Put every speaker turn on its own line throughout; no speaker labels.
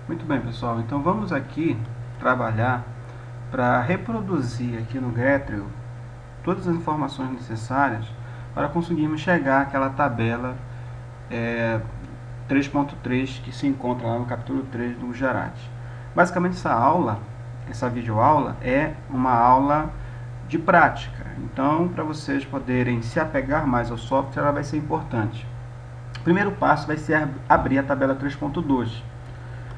Muito bem, pessoal. Então vamos aqui trabalhar para reproduzir aqui no Gretel todas as informações necessárias para conseguirmos chegar àquela tabela 3.3 que se encontra lá no capítulo 3 do Gujarati. Basicamente essa videoaula é uma aula de prática. Então, para vocês poderem se apegar mais ao software, ela vai ser importante. O primeiro passo vai ser abrir a tabela 3.2.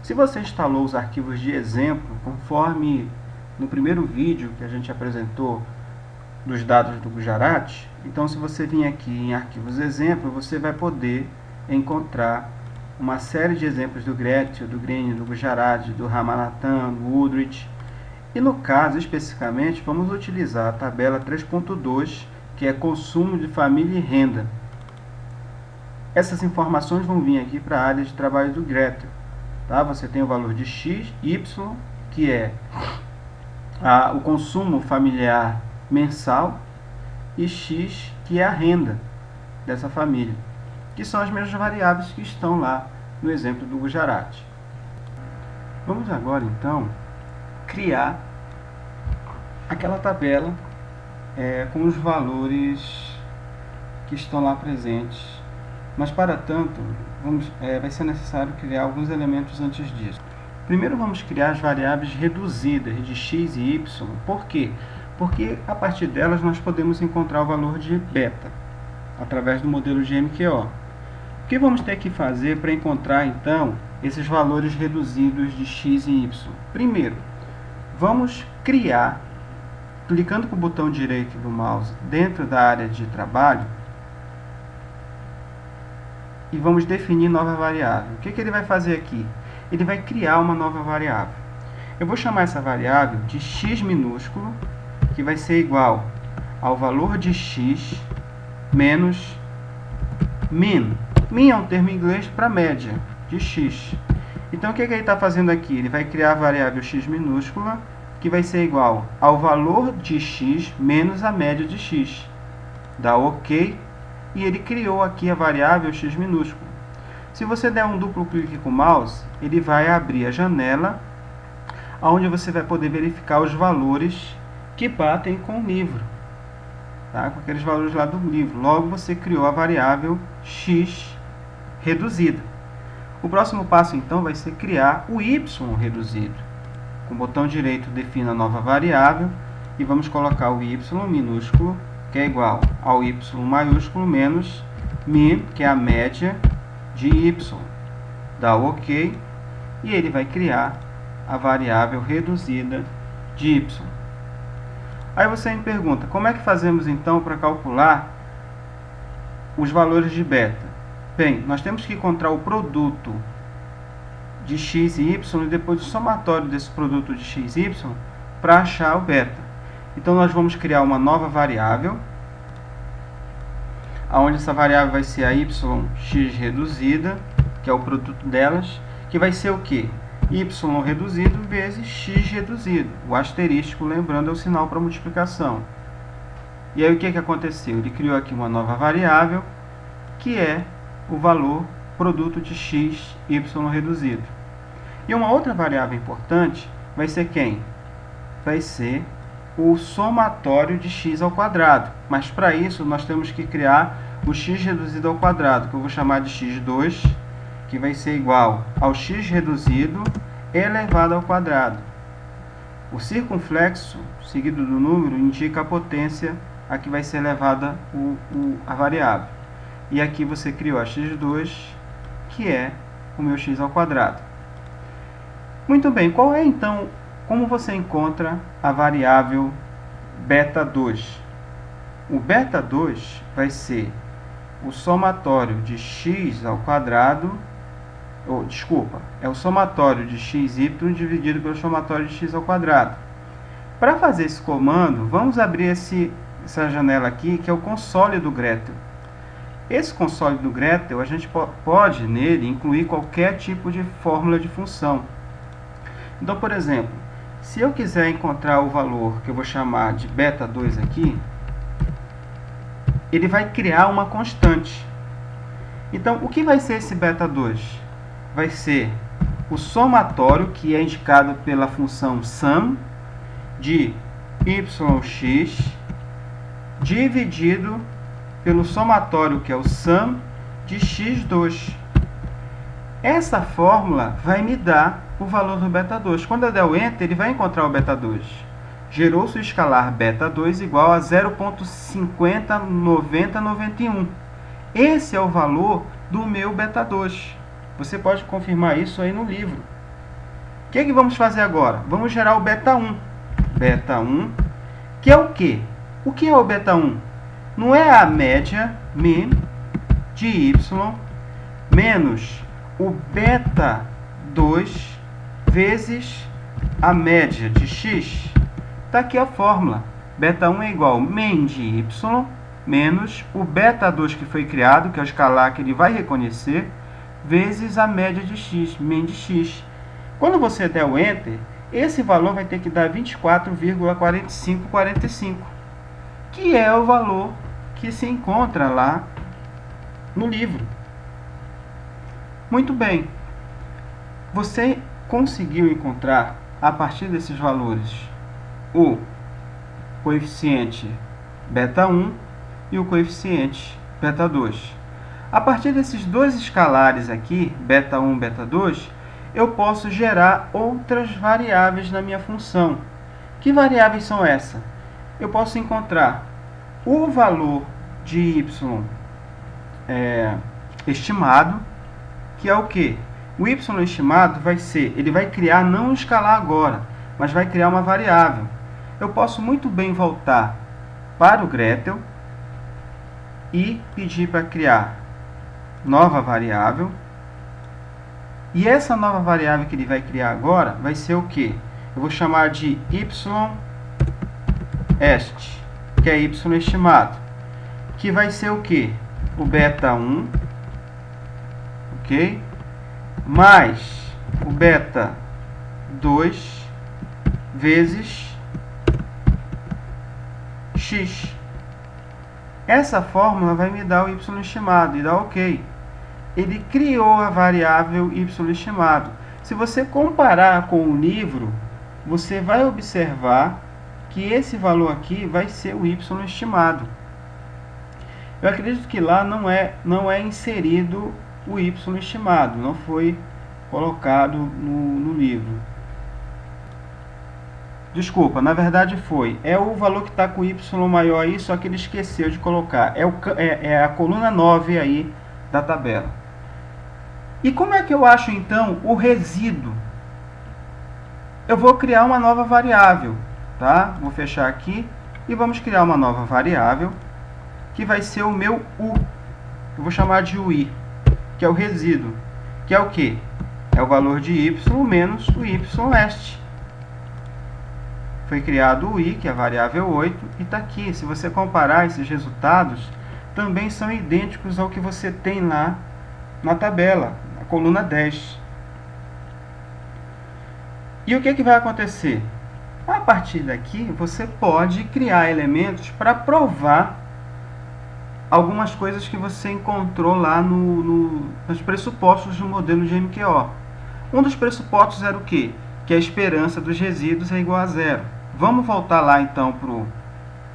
Se você instalou os arquivos de exemplo, conforme no primeiro vídeo que a gente apresentou dos dados do Gujarati, então se você vir aqui em arquivos exemplo, você vai poder encontrar uma série de exemplos do Gretel, do Green, do Gujarati, do Ramanathan, do Udrich. E no caso, especificamente, vamos utilizar a tabela 3.2, que é consumo de família e renda. Essas informações vão vir aqui para a área de trabalho do Gretel. Tá? Você tem o valor de X, Y, que é o consumo familiar mensal, e X, que é a renda dessa família, que são as mesmas variáveis que estão lá no exemplo do Gujarati. Vamos agora, então, criar aquela tabela com os valores que estão lá presentes. Mas, para tanto, vai ser necessário criar alguns elementos antes disso. Primeiro vamos criar as variáveis reduzidas de x e y. Por quê? Porque a partir delas nós podemos encontrar o valor de beta, através do modelo de MQO. O que vamos ter que fazer para encontrar, então, esses valores reduzidos de x e y? Primeiro, vamos criar, clicando com o botão direito do mouse dentro da área de trabalho, e vamos definir nova variável. O que ele vai fazer aqui? Ele vai criar uma nova variável. Eu vou chamar essa variável de x minúsculo, que vai ser igual ao valor de x menos min. Min é um termo em inglês para média de x. Então, o que ele está fazendo aqui? Ele vai criar a variável x minúscula, que vai ser igual ao valor de x menos a média de x. Dá OK. E ele criou aqui a variável x minúsculo. Se você der um duplo clique com o mouse, ele vai abrir a janela, onde você vai poder verificar os valores que batem com o livro, tá? Com aqueles valores lá do livro. Logo, você criou a variável x reduzida. O próximo passo, então, vai ser criar o y reduzido. Com o botão direito, defina a nova variável e vamos colocar o y minúsculo, que é igual ao y maiúsculo menos min, que é a média de y. Dá OK e ele vai criar a variável reduzida de y. Aí você me pergunta, como é que fazemos então para calcular os valores de beta? Bem, nós temos que encontrar o produto de x e y e depois o somatório desse produto de x e y para achar o beta. Então, nós vamos criar uma nova variável, onde essa variável vai ser a yx reduzida, que é o produto delas, que vai ser o quê? Y reduzido vezes x reduzido. O asterístico, lembrando, é o sinal para multiplicação. E aí, o que aconteceu? Ele criou aqui uma nova variável, que é o valor produto de x, y reduzido. E uma outra variável importante vai ser quem? Vai ser o somatório de x ao quadrado. Mas para isso nós temos que criar o x reduzido ao quadrado, que eu vou chamar de x2, que vai ser igual ao x reduzido elevado ao quadrado. O circunflexo seguido do número indica a potência a que vai ser elevada a variável. E aqui você criou a x2, que é o meu x ao quadrado. Muito bem, qual é então, como você encontra a variável beta 2? O beta 2 vai ser o somatório de x ao quadrado, é o somatório de xy dividido pelo somatório de x ao quadrado. Para fazer esse comando, vamos abrir essa janela aqui, que é o console do Gretel. Esse console do Gretel, a gente pode nele incluir qualquer tipo de fórmula de função. Então, por exemplo, se eu quiser encontrar o valor que eu vou chamar de beta 2 aqui, ele vai criar uma constante. Então, o que vai ser esse beta 2? Vai ser o somatório, que é indicado pela função sum, de yx dividido pelo somatório, que é o sum, de x2. Essa fórmula vai me dar o valor do beta2. Quando eu der o Enter, ele vai encontrar o beta2. Gerou-se o escalar beta2 igual a 0,509091. Esse é o valor do meu beta2. Você pode confirmar isso aí no livro. O que vamos fazer agora? Vamos gerar o beta1. Beta1, que é o quê? O que é o beta1? Não é a média min de y menos o beta2 vezes a média de x. Está aqui a fórmula. Beta1 é igual a min de y menos o beta2 que foi criado, que é o escalar que ele vai reconhecer, vezes a média de x, min de x. Quando você der o Enter, esse valor vai ter que dar 24,4545, que é o valor que se encontra lá no livro. Muito bem. Você conseguiu encontrar, a partir desses valores, o coeficiente beta1 e o coeficiente beta2. A partir desses dois escalares aqui, beta1 e beta2, eu posso gerar outras variáveis na minha função. Que variáveis são essas? Eu posso encontrar o valor de y estimado, que é o quê? O y estimado vai ser, ele vai criar não um escalar agora, mas vai criar uma variável. Eu posso muito bem voltar para o Gretel e pedir para criar nova variável. E essa nova variável que ele vai criar agora vai ser o quê? Eu vou chamar de yEst, que é y estimado, que vai ser o quê? O beta1, ok? Mais o beta2 vezes x. Essa fórmula vai me dar o y estimado e dá ok. Ele criou a variável y estimado. Se você comparar com o livro, você vai observar que esse valor aqui vai ser o y estimado. Eu acredito que lá não é inserido o y estimado, não foi colocado no livro. Desculpa, na verdade foi. É o valor que está com o y maior aí, só que ele esqueceu de colocar. É a coluna 9 aí da tabela. E como é que eu acho então o resíduo? Eu vou criar uma nova variável, tá? Vou fechar aqui e vamos criar uma nova variável que vai ser o meu u. Eu vou chamar de ui, que é o resíduo, que é o quê? É o valor de y menos o yEst. Foi criado o i, que é a variável 8, e está aqui. Se você comparar esses resultados, também são idênticos ao que você tem lá na tabela, na coluna 10. E o que vai acontecer? A partir daqui, você pode criar elementos para provar algumas coisas que você encontrou lá nos pressupostos do modelo de MQO. Um dos pressupostos era o quê? Que a esperança dos resíduos é igual a zero. Vamos voltar lá então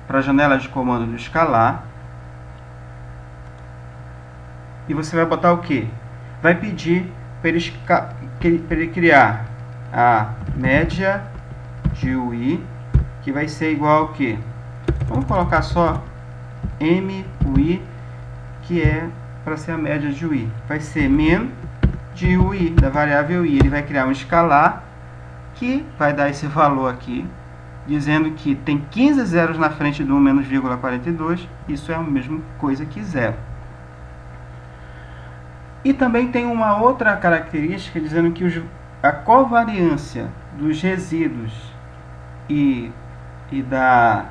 para a janela de comando do escalar. E você vai botar o quê? Vai pedir para ele criar a média de ui, que vai ser igual ao quê? Vamos colocar só MUI, que é para ser a média de ui. Vai ser min de ui, da variável i. Ele vai criar um escalar que vai dar esse valor aqui, dizendo que tem 15 zeros na frente do 1 menos vírgula 42. Isso é a mesma coisa que zero. E também tem uma outra característica dizendo que a covariância dos resíduos e da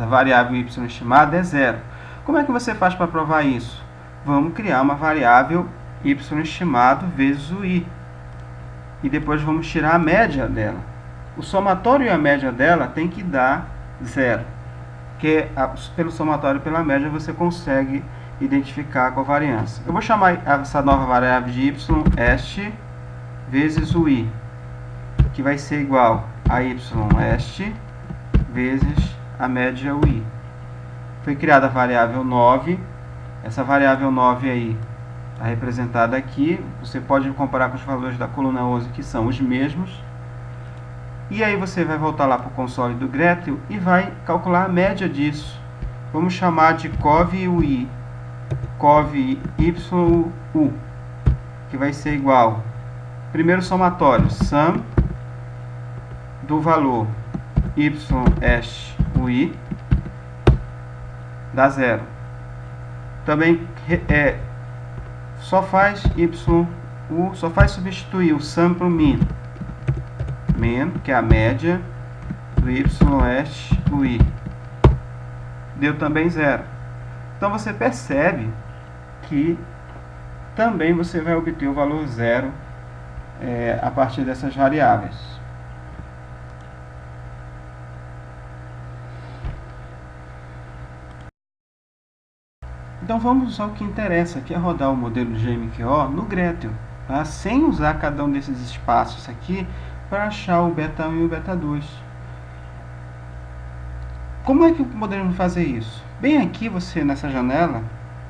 variável y estimada é zero. Como é que você faz para provar isso? Vamos criar uma variável y estimado vezes o i. E depois vamos tirar a média dela. O somatório e a média dela tem que dar zero. Porque pelo somatório e pela média você consegue identificar a covariância. Eu vou chamar essa nova variável de yEst vezes o i, que vai ser igual a y este vezes a média ui. Foi criada a variável 9. Essa variável 9 aí está representada aqui. Você pode comparar com os valores da coluna 11, que são os mesmos. E aí você vai voltar lá para o console do Gretel e vai calcular a média disso. Vamos chamar de cov-ui, cov-yu, que vai ser igual, primeiro somatório, sum do valor y est ui, dá zero. Também só faz só faz substituir o sum para o min, que é a média do y est ui. Deu também zero. Então você percebe que também você vai obter o valor zero a partir dessas variáveis. Então vamos ao que interessa, que é rodar o modelo GMQO no Gretel, tá? Sem usar cada um desses espaços aqui para achar o beta 1 e o beta 2. Como é que podemos fazer isso? Bem aqui você, nessa janela,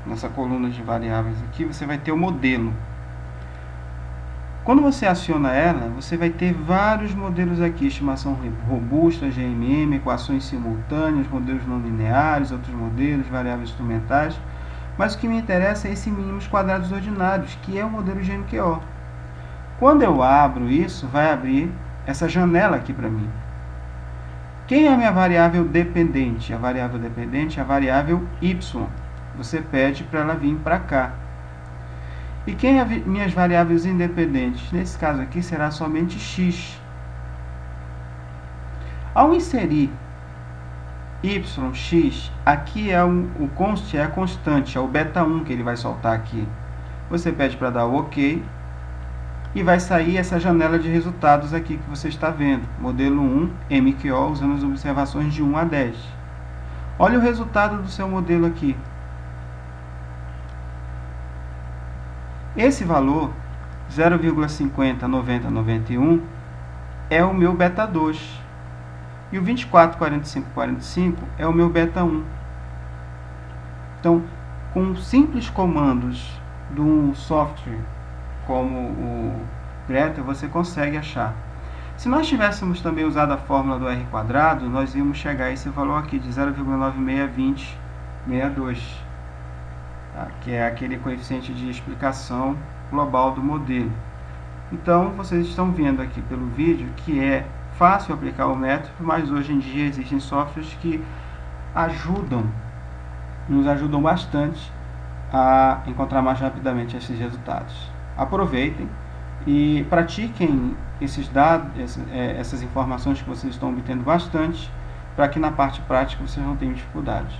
nessa coluna de variáveis aqui, você vai ter o modelo. Quando você aciona ela, você vai ter vários modelos aqui, estimação robusta, GMM, equações simultâneas, modelos não lineares, outros modelos, variáveis instrumentais. Mas o que me interessa é esse mínimos quadrados ordinários, que é o modelo GMQO. Quando eu abro isso, vai abrir essa janela aqui para mim. Quem é a minha variável dependente? A variável dependente é a variável y. Você pede para ela vir para cá. E quem é minhas variáveis independentes? Nesse caso aqui será somente x. Ao inserir y, x, aqui é o const é a constante, é o beta 1 que ele vai soltar aqui. Você pede para dar o OK e vai sair essa janela de resultados aqui que você está vendo. Modelo 1, MQO, usando as observações de 1 a 10. Olha o resultado do seu modelo aqui. Esse valor, 0,509091, é o meu beta 2. E o 244545 é o meu beta 1. Então, com simples comandos de um software como o Gretel, você consegue achar. Se nós tivéssemos também usado a fórmula do R², nós íamos chegar a esse valor aqui de 0,962062, tá? Que é aquele coeficiente de explicação global do modelo. Então, vocês estão vendo aqui pelo vídeo que é fácil aplicar o método, mas hoje em dia existem softwares que nos ajudam bastante a encontrar mais rapidamente esses resultados. Aproveitem e pratiquem esses dados, essas informações que vocês estão obtendo bastante, para que na parte prática vocês não tenham dificuldade.